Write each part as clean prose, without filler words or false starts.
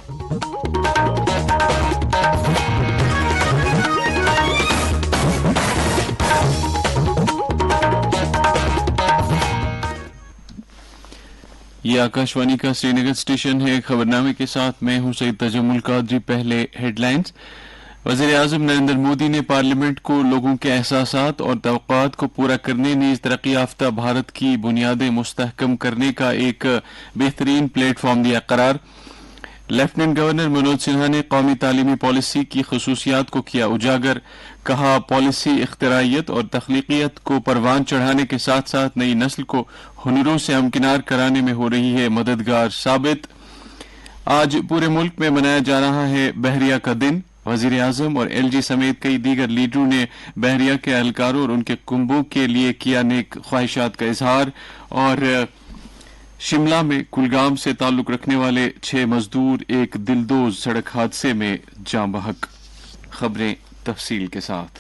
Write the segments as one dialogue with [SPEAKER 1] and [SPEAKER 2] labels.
[SPEAKER 1] یہ آکاشوانی کا سری نگر اسٹیشن ہے. خبرنامے کے ساتھ میں ہوں سید تجمل قادری. پہلے ہیڈ لائنز. وزیر اعظم نریندر مودی نے پارلیمنٹ کو لوگوں کے احساسات اور توقعات کو پورا کرنے نیز ترقی یافتہ بھارت کی بنیادیں مستحکم کرنے کا ایک بہترین پلیٹ فارم دیا قرار. لیفٹیننٹ گورنر منوج سنہا نے قومی تعلیمی پالیسی کی خصوصیات کو کیا اجاگر. کہا پالیسی اختراعیت اور تخلیقیت کو پروان چڑھانے کے ساتھ ساتھ نئی نسل کو ہنروں سے ہمکنار کرانے میں ہو رہی ہے مددگار ثابت. آج پورے ملک میں منایا جا رہا ہے بحریہ کا دن. وزیر اعظم اور ایل جی سمیت کئی دیگر لیڈروں نے بحریہ کے اہلکاروں اور ان کے کنبوں کے لیے کیا نیک خواہشات کا اظہار. اور شملہ میں کلگام سے تعلق رکھنے والے 6 مزدور ایک دلدوز سڑک حادثے میں جاں بحق. خبریں تفصیل کے ساتھ.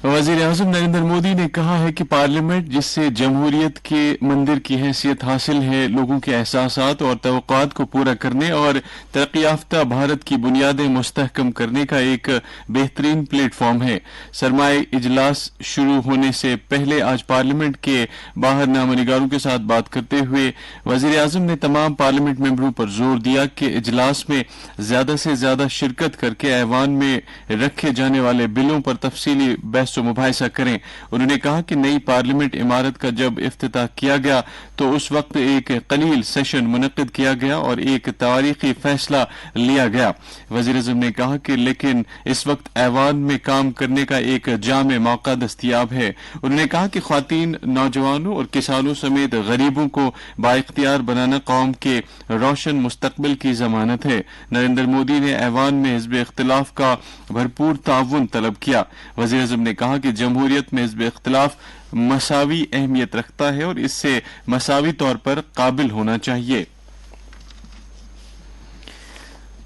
[SPEAKER 1] وزیر اعظم نریندر مودی نے کہا ہے کہ پارلیمنٹ جس سے جمہوریت کے مندر کی حیثیت حاصل ہے لوگوں کے احساسات اور توقعات کو پورا کرنے اور ترقی یافتہ بھارت کی بنیادیں مستحکم کرنے کا ایک بہترین پلیٹ فارم ہے. سرمائی اجلاس شروع ہونے سے پہلے آج پارلیمنٹ کے باہر نامہ نگاروں کے ساتھ بات کرتے ہوئے وزیر اعظم نے تمام پارلیمنٹ ممبروں پر زور دیا کہ اجلاس میں زیادہ سے زیادہ شرکت کر کے ایوان میں رکھے جانے والے بلوں پر تفصیلی بحث و مباحثہ کریں. انہوں نے کہا کہ نئی پارلیمنٹ عمارت کا جب افتتاح کیا گیا تو اس وقت ایک قلیل سیشن منعقد کیا گیا اور ایک تاریخی فیصلہ لیا گیا. وزیر اعظم نے کہا کہ لیکن اس وقت ایوان میں کام کرنے کا ایک جامع موقع دستیاب ہے. انہوں نے کہا کہ خواتین، نوجوانوں اور کسانوں سمیت غریبوں کو بااختیار بنانا قوم کے روشن مستقبل کی ضمانت ہے. نریندر مودی نے ایوان میں حزب اختلاف کا بھرپور تعاون طلب کیا. وزیر اعظم نے کہا کہ جمہوریت میں حزب اختلاف مساوی اہمیت رکھتا ہے اور اس سے مساوی طور پر قابل ہونا چاہیے.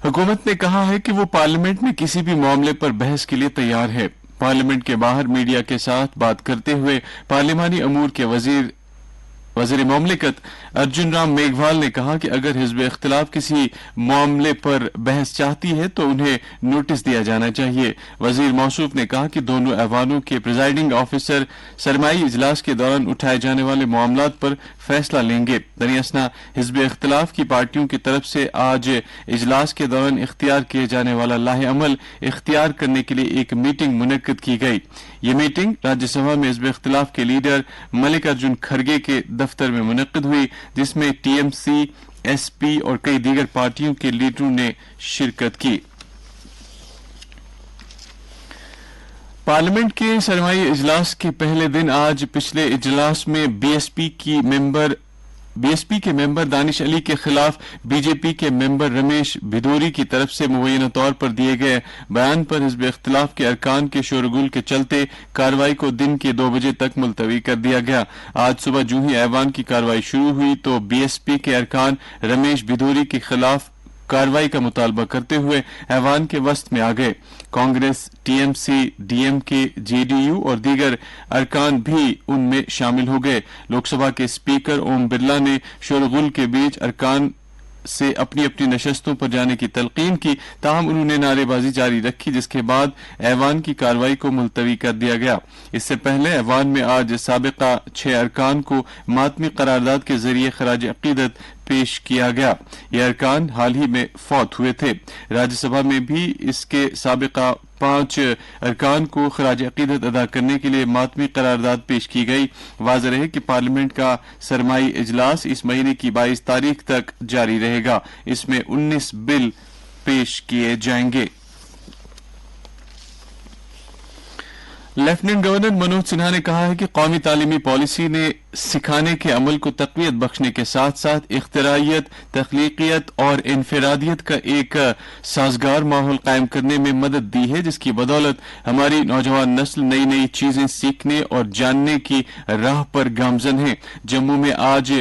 [SPEAKER 1] حکومت نے کہا ہے کہ وہ پارلیمنٹ میں کسی بھی معاملے پر بحث کے لیے تیار ہے. پارلیمنٹ کے باہر میڈیا کے ساتھ بات کرتے ہوئے پارلیمانی امور کے وزیر مملکت ارجن رام میگھوال نے کہا کہ اگر حزب اختلاف کسی معاملے پر بحث چاہتی ہے تو انہیں نوٹس دیا جانا چاہیے. وزیر موصوف نے کہا کہ دونوں ایوانوں کے پریزائڈنگ آفیسر سرمائی اجلاس کے دوران اٹھائے جانے والے معاملات پر فیصلہ لیں گے. درمیان حزب اختلاف کی پارٹیوں کی طرف سے آج اجلاس کے دوران اختیار کیے جانے والا لاہ عمل اختیار کرنے کے لیے ایک میٹنگ منعقد کی گئی. یہ میٹنگ راجیہ سبھا میں حزب اختلاف کے لیڈر ملک ارجن کھرگے کے دفتر میں منعقد ہوئی جس میں TMC, SP اور کئی دیگر پارٹیوں کے لیڈروں نے شرکت کی. پارلیمنٹ کے سرمائی اجلاس کے پہلے دن آج پچھلے اجلاس میں بی ایس پی کے ممبر دانش علی کے خلاف بی جے پی کے ممبر رمیش بھدوری کی طرف سے مبینہ طور پر دیے گئے بیان پر حزب اختلاف کے ارکان کے شورغل کے چلتے کارروائی کو دن کے 2 بجے تک ملتوی کر دیا گیا. آج صبح جو ہی ایوان کی کارروائی شروع ہوئی تو بی ایس پی کے ارکان رمیش بھدوری کے خلاف کارروائی کا مطالبہ کرتے ہوئے ایوان کے وسط میں آ گئے. Congress, TMC, DMK, J D you اور دیگر ارکان بھی ان میں شامل ہو گئے. لوک سبھا کے اسپیکر اوم برلا نے شورغل کے بیچ ارکان سے اپنی اپنی نشستوں پر جانے کی تلقین کی، تاہم انہوں نے نعرے بازی جاری رکھی جس کے بعد ایوان کی کارروائی کو ملتوی کر دیا گیا. اس سے پہلے ایوان میں آج سابقہ 6 ارکان کو ماتمی قرارداد کے ذریعے خراج عقیدت پیش کیا گیا. یہ ارکان حال ہی میں فوت ہوئے تھے. راجیہ سبھا میں بھی اس کے سابقہ 5 ارکان کو خراج عقیدت ادا کرنے کے لیے ماتمی قرارداد پیش کی گئی. واضح رہے کہ پارلیمنٹ کا سرمائی اجلاس اس مہینے کی 22 تاریخ تک جاری رہے گا. اس میں 19 بل پیش کیے جائیں گے. لیفٹیننٹ گورنر منوج سنہا نے کہا ہے کہ قومی تعلیمی پالیسی نے سکھانے کے عمل کو تقویت بخشنے کے ساتھ ساتھ اختراعیت، تخلیقیت اور انفرادیت کا ایک سازگار ماحول قائم کرنے میں مدد دی ہے جس کی بدولت ہماری نوجوان نسل نئی نئی چیزیں سیکھنے اور جاننے کی راہ پر گامزن ہے. جموں میں آج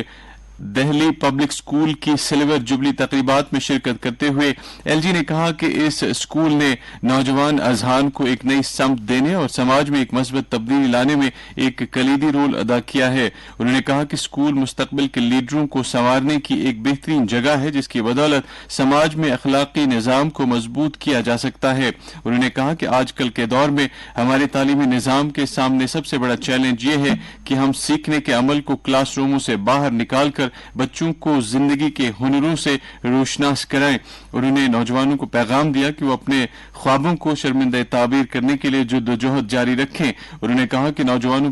[SPEAKER 1] دہلی پبلک اسکول کی سلور جبلی تقریبات میں شرکت کرتے ہوئے ایل جی نے کہا کہ اس اسکول نے نوجوان اذہان کو ایک نئی سمت دینے اور سماج میں ایک مثبت تبدیلی لانے میں ایک کلیدی رول ادا کیا ہے. انہوں نے کہا کہ اسکول مستقبل کے لیڈروں کو سنوارنے کی ایک بہترین جگہ ہے جس کی بدولت سماج میں اخلاقی نظام کو مضبوط کیا جا سکتا ہے. انہوں نے کہا کہ آج کل کے دور میں ہمارے تعلیمی نظام کے سامنے سب سے بڑا چیلنج یہ ہے کہ ہم سیکھنے کے عمل کو کلاس روموں سے باہر نکال کر بچوں کو زندگی کے ہنروں سے روشناس کرائیں. انہوں نے نوجوانوں کو پیغام دیا کہ وہ اپنے خوابوں کو شرمندہ تعبیر کرنے کے لیے جدوجہد جاری رکھیں. انہوں نے کہا کہ نوجوانوں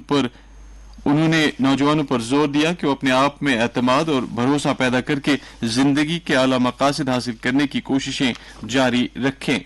[SPEAKER 1] پر زور دیا کہ وہ اپنے آپ میں اعتماد اور بھروسہ پیدا کر کے زندگی کے اعلی مقاصد حاصل کرنے کی کوششیں جاری رکھیں.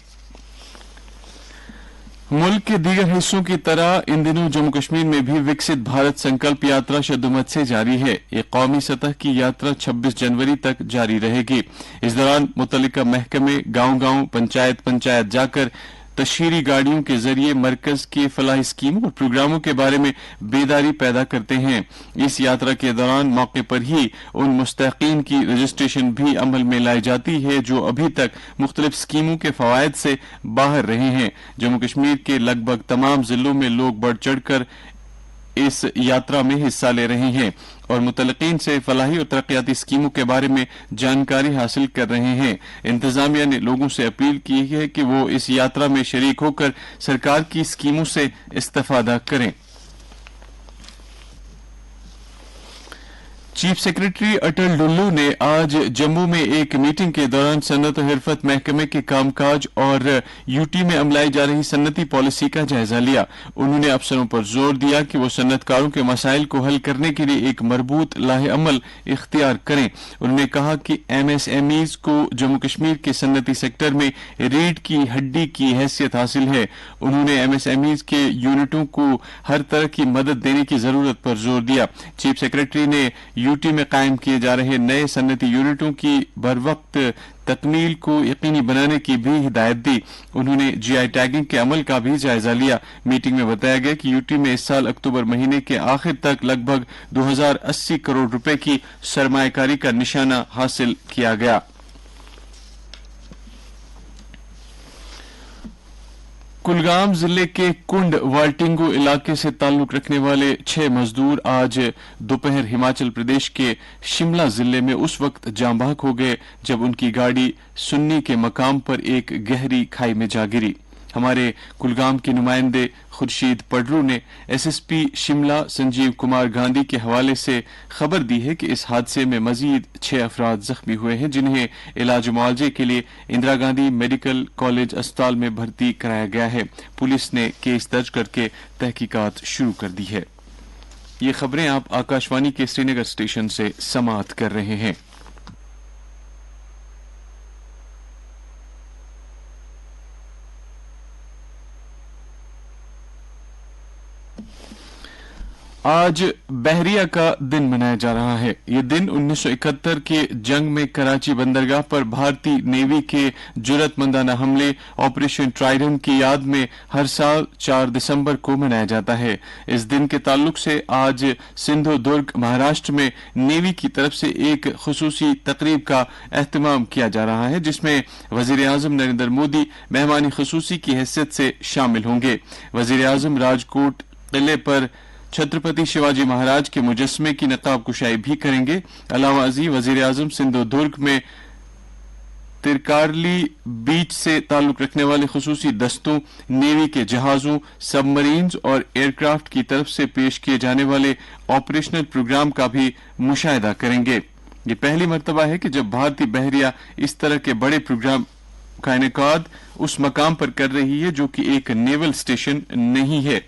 [SPEAKER 1] ملک کے دیگر حصوں کی طرح ان دنوں جموں کشمیر میں بھی وکست بھارت سنکلپ یاترا شدت سے جاری ہے. یہ قومی سطح کی یاترا 26 جنوری تک جاری رہے گی. اس دوران متعلقہ محکمے گاؤں پنچایت جا کر تشہیری گاڑیوں کے ذریعے مرکز کے فلاحی اسکیموں اور پروگراموں کے بارے میں بیداری پیدا کرتے ہیں. اس یاترا کے دوران موقع پر ہی ان مستحقین کی رجسٹریشن بھی عمل میں لائی جاتی ہے جو ابھی تک مختلف اسکیموں کے فوائد سے باہر رہے ہیں. جموں کشمیر کے لگ بھگ تمام ضلعوں میں لوگ بڑھ چڑھ کر اس یاترا میں حصہ لے رہے ہیں اور متعلقین سے فلاحی اور ترقیاتی اسکیموں کے بارے میں جانکاری حاصل کر رہے ہیں. انتظامیہ نے لوگوں سے اپیل کی ہے کہ وہ اس یاترا میں شریک ہو کر سرکار کی اسکیموں سے استفادہ کریں. چیف سیکرٹری اٹل ڈلو نے آج جموں میں ایک میٹنگ کے دوران صنعت و حرفت محکمے کے کام کاج اور یو ٹی میں عملائی جا رہی صنعتی پالیسی کا جائزہ لیا. انہوں نے افسروں پر زور دیا کہ وہ صنعت کاروں کے مسائل کو حل کرنے کے لیے ایک مربوط لاہ عمل اختیار کریں. انہوں نے کہا کہ ایم ایس ایم ایز کو جموں کشمیر کے صنعتی سیکٹر میں ریڑھ کی ہڈی کی حیثیت حاصل ہے. انہوں نے ایم ایس ایم ایز کے یونٹوں کو ہر طرح کی مدد دینے کی ضرورت پر زور دیا. چیف سیکرٹری نے یو ٹی میں قائم کیے جا رہے نئے صنعتی یونٹوں کی بروقت تکمیل کو یقینی بنانے کی بھی ہدایت دی. انہوں نے جی آئی ٹیگنگ کے عمل کا بھی جائزہ لیا. میٹنگ میں بتایا گیا کہ یو ٹی میں اس سال اکتوبر مہینے کے آخر تک لگ بھگ 2080 کروڑ روپے کی سرمایہ کاری کا نشانہ حاصل کیا گیا. کلگام ضلع کے کنڈ والٹنگو علاقے سے تعلق رکھنے والے 6 مزدور آج دوپہر ہماچل پردیش کے شملہ ضلع میں اس وقت جاں بحق ہو گئے جب ان کی گاڑی سنی کے مقام پر ایک گہری کھائی میں جا گری. ہمارے کلگام کے نمائندے خورشید پڈرو نے S S P Shimla Sanjeev Kumar Gandhi کے حوالے سے خبر دی ہے کہ اس حادثے میں مزید 6 افراد زخمی ہوئے ہیں جنہیں علاج معالجے کے لیے اندرا گاندھی میڈیکل کالج اسپتال میں بھرتی کرایا گیا ہے. پولیس نے کیس درج کر کے تحقیقات شروع کر دی ہے. یہ خبریں آپ آکاشوانی کے سری نگر اسٹیشن سے سماعت کر رہے ہیں. آج بحریہ کا دن منایا جا رہا ہے. یہ دن 1971 کے جنگ میں کراچی بندرگاہ پر بھارتی نیوی کے جرأت مندانہ حملے آپریشن ٹرائیڈنٹ کی یاد میں ہر سال 4 دسمبر کو منایا جاتا ہے. اس دن کے تعلق سے آج سندھو درگ مہاراشٹر میں نیوی کی طرف سے ایک خصوصی تقریب کا اہتمام کیا جا رہا ہے جس میں وزیر اعظم نریندر مودی مہمان خصوصی کی حیثیت سے شامل ہوں گے. وزیر اعظم راجکوٹ قلعے پر چھترپتی شیواجی مہاراج کے مجسمے کی نقاب کشائی بھی کریں گے. علاوہ ازیں وزیر اعظم سندھو درگ میں ترکارلی بیچ سے تعلق رکھنے والے خصوصی دستوں، نیوی کے جہازوں، سب مرینز اور ایئر کرافٹ کی طرف سے پیش کیے جانے والے آپریشنل پروگرام کا بھی مشاہدہ کریں گے. یہ پہلی مرتبہ ہے کہ جب بھارتی بحریہ اس طرح کے بڑے پروگرام کا انعقاد اس مقام پر کر رہی ہے جو کہ ایک نیول اسٹیشن نہیں ہے.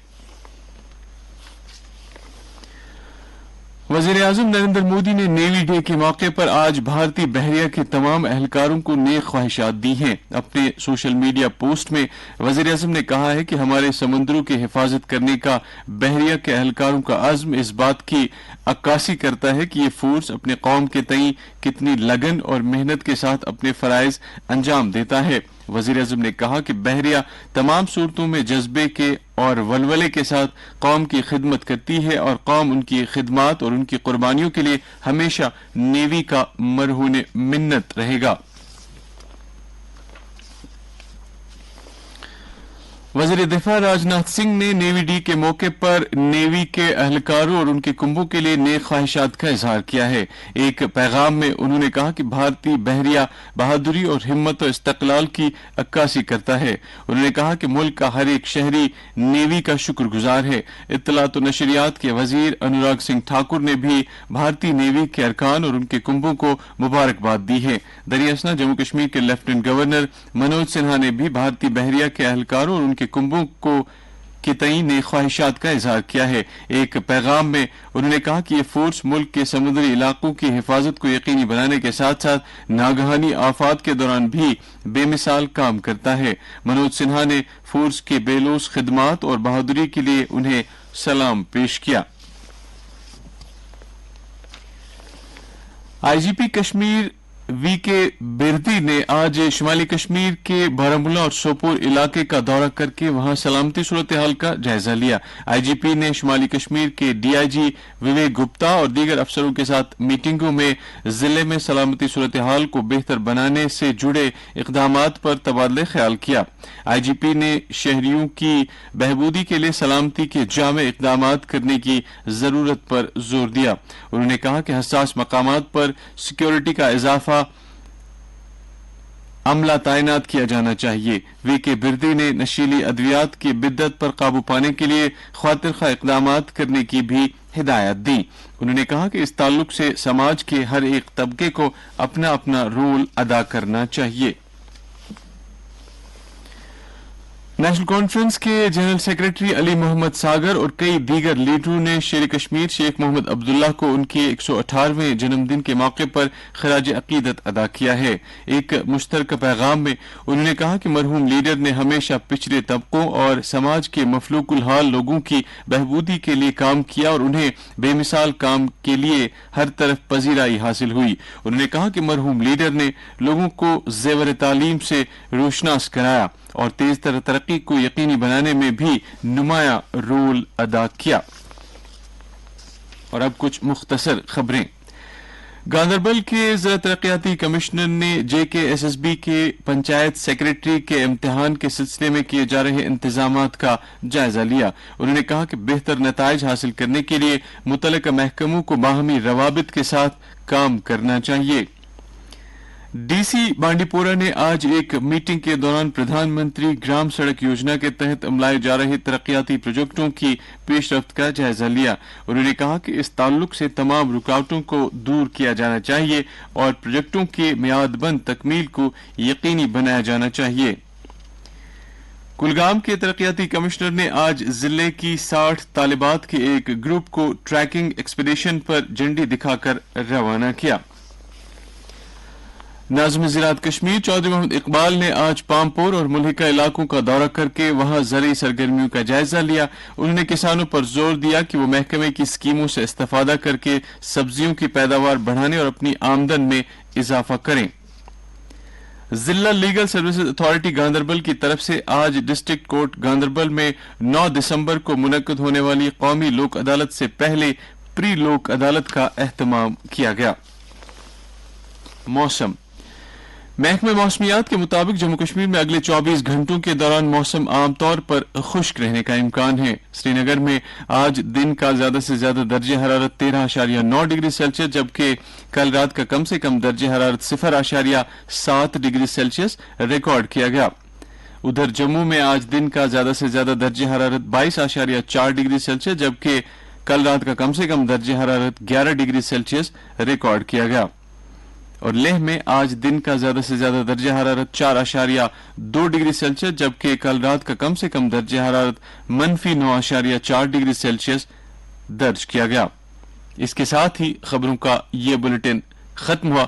[SPEAKER 1] وزیر اعظم نریندر مودی نے نیوی ڈے کے موقع پر آج بھارتی بحریہ کے تمام اہلکاروں کو نیک خواہشات دی ہیں. اپنے سوشل میڈیا پوسٹ میں وزیر اعظم نے کہا ہے کہ ہمارے سمندروں کی حفاظت کرنے کا بحریہ کے اہلکاروں کا عزم اس بات کی عکاسی کرتا ہے کہ یہ فورس اپنے قوم کے تئیں کتنی لگن اور محنت کے ساتھ اپنے فرائض انجام دیتا ہے. وزیر اعظم نے کہا کہ بحریہ تمام صورتوں میں جذبے کے اور ولولے کے ساتھ قوم کی خدمت کرتی ہے اور قوم ان کی خدمات اور ان کی قربانیوں کے لیے ہمیشہ نیوی کا مرہون منت رہے گا۔ وزیر دفاع راجناتھ سنگھ نے نیوی ڈے کے موقع پر نیوی کے اہلکاروں اور ان کے کنبوں کے لیے نیک خواہشات کا اظہار کیا ہے۔ ایک پیغام میں انہوں نے کہا کہ بھارتی بحریہ بہادری اور ہمت و استقلال کی عکاسی کرتا ہے۔ انہوں نے کہا کہ ملک کا ہر ایک شہری نیوی کا شکر گزار ہے۔ اطلاعات و نشریات کے وزیر انوراگ سنگھ ٹھاکر نے بھی بھارتی نیوی کے ارکان اور ان کے کنبوں کو مبارکباد دی ہے۔ دریاسنا جموں کشمیر کے لیفٹیننٹ گورنر منوج سنہا نے بھی بھارتی بحریہ کے اہلکاروں اور ان کے کنبوں کے تئیں نیک خواہشات کا اظہار کیا ہے۔ ایک پیغام میں انہوں نے کہا کہ یہ فورس ملک کے سمندری علاقوں کی حفاظت کو یقینی بنانے کے ساتھ ساتھ ناگہانی آفات کے دوران بھی بے مثال کام کرتا ہے۔ منوج سنہا نے فورس کے بے لوث خدمات اور بہادری کے لیے انہیں سلام پیش کیا۔ آئی جی پی کشمیر وی کے بردی نے آج شمالی کشمیر کے بارہمولہ اور سوپور علاقے کا دورہ کر کے وہاں سلامتی صورتحال کا جائزہ لیا۔ آئی جی پی نے شمالی کشمیر کے ڈی آئی جی وویک گپتا اور دیگر افسروں کے ساتھ میٹنگوں میں ضلع میں سلامتی صورتحال کو بہتر بنانے سے جڑے اقدامات پر تبادلہ خیال کیا۔ آئی جی پی نے شہریوں کی بہبودی کے لیے سلامتی کے جامع اقدامات کرنے کی ضرورت پر زور دیا۔ انہوں نے کہا کہ حساس مقامات پر سیکیورٹی کا اضافہ عملہ تعینات کیا جانا چاہیے۔ وی کے بردی نے نشیلی ادویات کی بدعت پر قابو پانے کے لیے خاطر خواہ اقدامات کرنے کی بھی ہدایت دی۔ انہوں نے کہا کہ اس تعلق سے سماج کے ہر ایک طبقے کو اپنا اپنا رول ادا کرنا چاہیے۔ نیشنل کانفرنس کے جنرل سیکرٹری علی محمد ساگر اور کئی دیگر لیڈروں نے شیر کشمیر شیخ محمد عبداللہ کو ان کے 118ویں جنم دن کے موقع پر خراج عقیدت ادا کیا ہے۔ ایک مشترکہ پیغام میں انہوں نے کہا کہ مرحوم لیڈر نے ہمیشہ پچھڑے طبقوں اور سماج کے مفلوق الحال لوگوں کی بہبودی کے لیے کام کیا اور انہیں بے مثال کام کے لیے ہر طرف پذیرائی حاصل ہوئی۔ انہوں نے کہا کہ مرحوم لیڈر نے لوگوں کو زیور تعلیم سے روشناس کرایا اور تیز تر ترقی کو یقینی بنانے میں بھی نمایاں رول ادا کیا۔ اور اب کچھ مختصر خبریں۔ گاندربل کے ضلع ترقیاتی کمشنر نے جے کے ایس ایس بی کے پنچایت سیکرٹری کے امتحان کے سلسلے میں کیے جا رہے انتظامات کا جائزہ لیا۔ انہوں نے کہا کہ بہتر نتائج حاصل کرنے کے لیے متعلقہ محکموں کو باہمی روابط کے ساتھ کام کرنا چاہیے۔ ڈی سی بانڈی پورہ نے آج ایک میٹنگ کے دوران پردھان منتری گرام سڑک یوجنا کے تحت عملائے جا رہے ترقیاتی پروجیکٹوں کی پیش رفت کا جائزہ لیا۔ انہوں نے کہا کہ اس تعلق سے تمام رکاوٹوں کو دور کیا جانا چاہیے اور پروجیکٹوں کے میعاد بند تکمیل کو یقینی بنایا جانا چاہیے۔ کلگام کے ترقیاتی کمشنر نے آج ضلع کی 60 طالبات کے ایک گروپ کو ٹریکنگ ایکسپیڈیشن پر جھنڈی دکھا کر روانہ کیا۔ ناظم زراعت کشمیر چودھری محمد اقبال نے آج پامپور اور ملحقہ علاقوں کا دورہ کر کے وہاں زرعی سرگرمیوں کا جائزہ لیا۔ انہوں نے کسانوں پر زور دیا کہ وہ محکمے کی اسکیموں سے استفادہ کر کے سبزیوں کی پیداوار بڑھانے اور اپنی آمدن میں اضافہ کریں۔ ضلع لیگل سروسز اتھارٹی گاندربل کی طرف سے آج ڈسٹرکٹ کورٹ گاندربل میں 9 دسمبر کو منعقد ہونے والی قومی لوک عدالت سے پہلے پری لوک عدالت کا اہتمام کیا گیا۔ موسم۔ محکمہ موسمیات کے مطابق جموں کشمیر میں اگلے 24 گھنٹوں کے دوران موسم عام طور پر خشک رہنے کا امکان ہے۔ سری نگر میں آج دن کا زیادہ سے زیادہ درجہ حرارت 13.9 ڈگری سیلسیس جبکہ کل رات کا کم سے کم درجہ حرارت 0.7 ڈگری سیلسیس ریکارڈ کیا گیا۔ ادھر جموں میں آج دن کا زیادہ سے زیادہ درجہ حرارت 22.4 ڈگری سیلسیس جبکہ کل رات کا کم سے کم درجہ حرارت 11 ڈگری سیلسیس ریکارڈ کیا گیا۔ اور لیہ میں آج دن کا زیادہ سے زیادہ درجہ حرارت 4.2 ڈگری سیلسیس جبکہ کل رات کا کم سے کم درجہ حرارت -9.4 ڈگری سیلسیس درج کیا گیا۔ اس کے ساتھ ہی خبروں کا یہ بلیٹن ختم ہوا۔